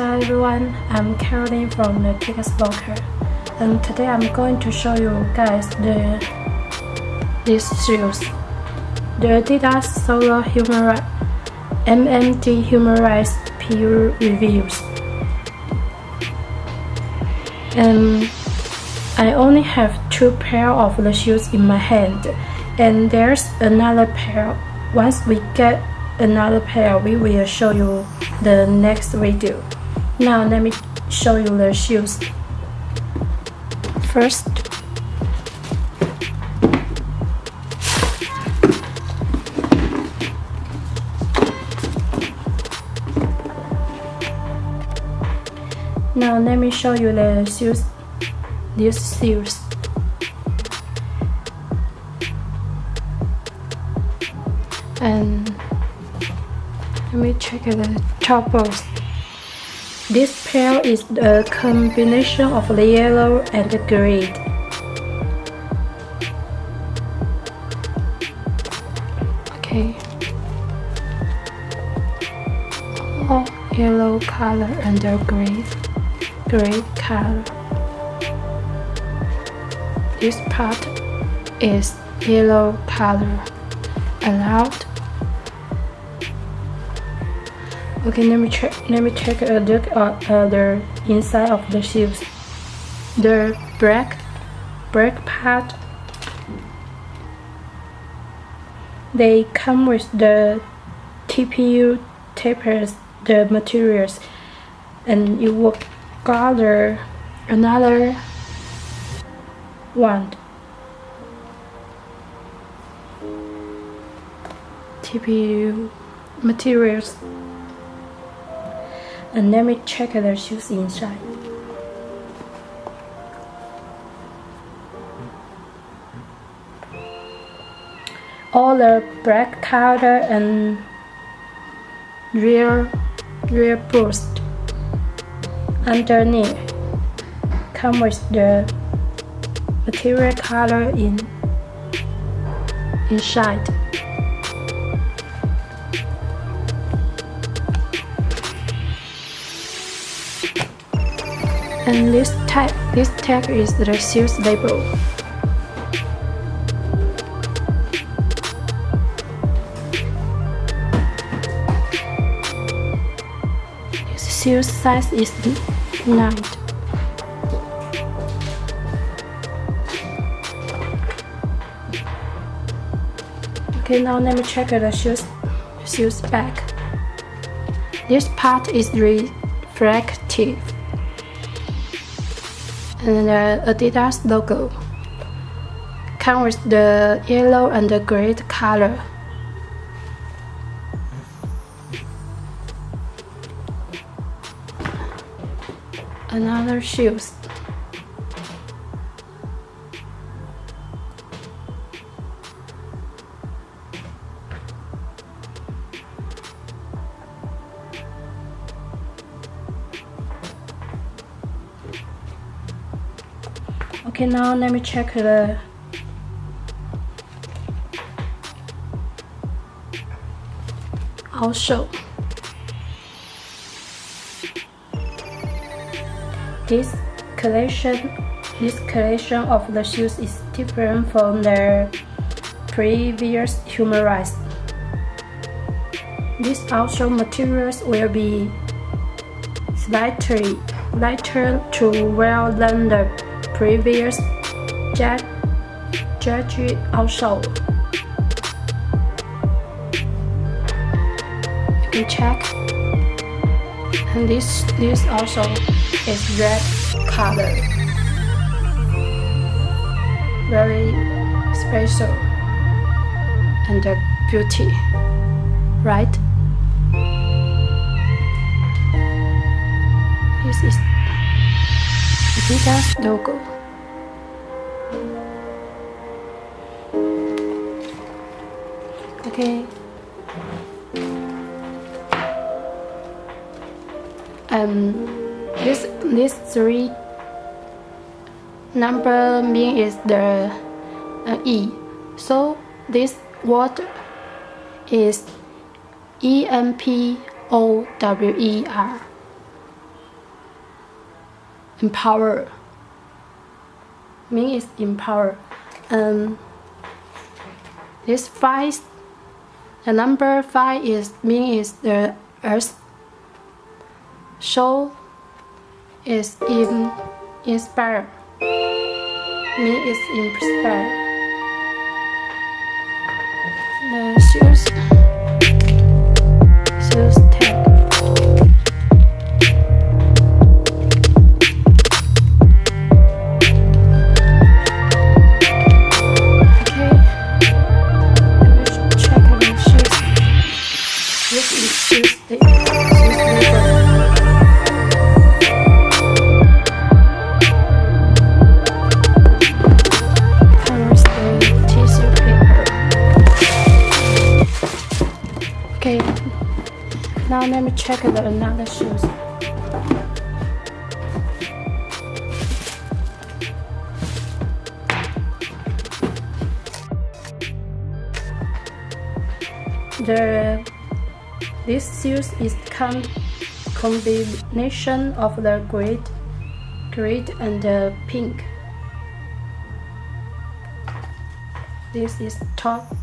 Hi everyone, I'm Caroline from the KICKSLOKER, and today I'm going to show you guys these shoes. The adidas Solar Hu NMD Human peer reviews. And I only have 2 pairs of the shoes in my hand, and there's another pair. Once we get another pair, we will show you the next video. Now let me show you the shoes. First, now let me show you the shoes. These shoes. And let me check the top box. This pair is a combination of the yellow and the green. Okay. Oh, yellow color and the gray color. This part is yellow color. Allowed. Okay, let me check a look at the inside of the shoes. The black part, they come with the TPU tapers, the materials, and you will gather another one. TPU materials. And let me check the shoes inside. All the black color and rear boost underneath come with the material color inside. And this tag is the shoes label. This shoe size is 9. Okay, now let me check the shoes back. This part is reflective. And the adidas logo comes with the yellow and the gray color. Another shoes. Okay, now let me check the outsole. This collection of the shoes is different from the previous human. These outsole materials will be slightly lighter to wear than the previous judge outsole. You can check. And this also is red color. Very special and beauty, right? This is adidas logo. Okay. This 3 number mean is the E. So this word is EMPOWER. empower. Mean is empower. This 5, the number 5 is mean is the earth. Show is inspire. Mean is inspire. The shoes tag. Now let me check the another shoes. This shoes is combination of the gray and the pink. This is top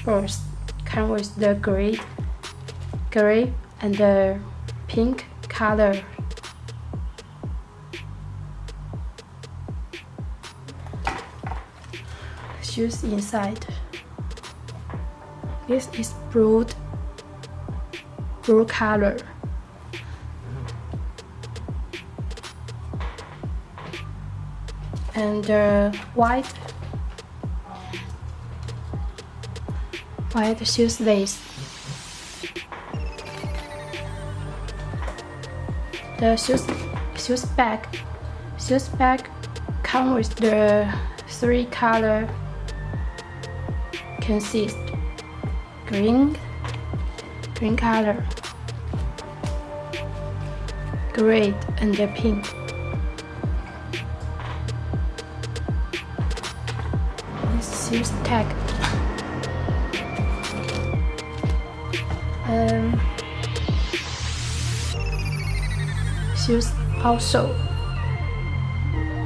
first, come with the gray and the pink color. Shoes inside. This is blue color. And white shoes lace. The shoes bag come with the 3 color consist green color, gray and the pink. This shoes tag. Shoes also.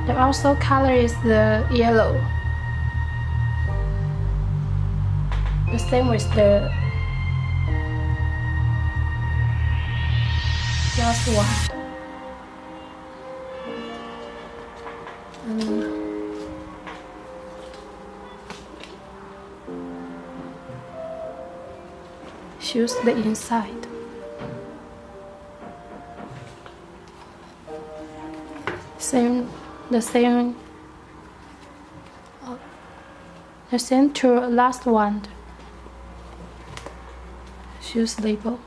The also color is the yellow. The same with the last one. Choose the inside. The same to last one. Shoes label.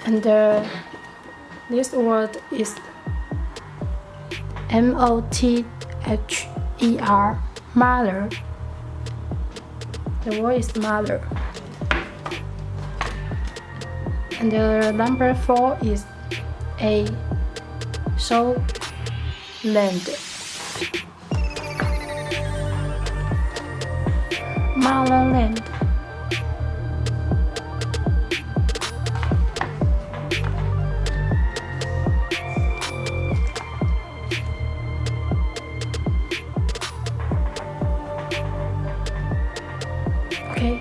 And this word is MOTHER, mother. The word is mother. And the number 4 is A, so land. Motherland. Okay.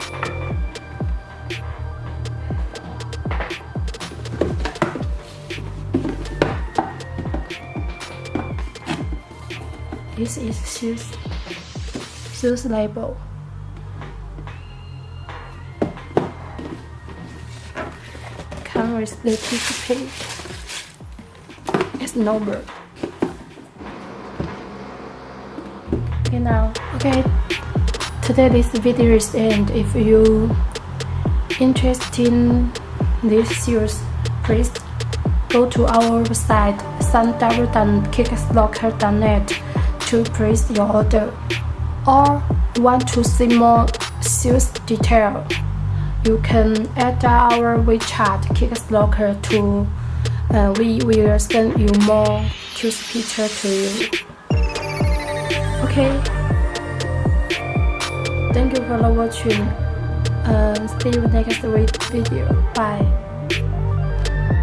This is shoes label. Come with the ticket page. It's number. Okay. Today this video is end. If you interested in these shoes, please go to our website www.kickslocker.net to place your order. Or want to see more shoes detail, you can add our Wechat kickslocker to we will send you more shoes picture to you. Okay. Thank you for watching. See you next video. Bye.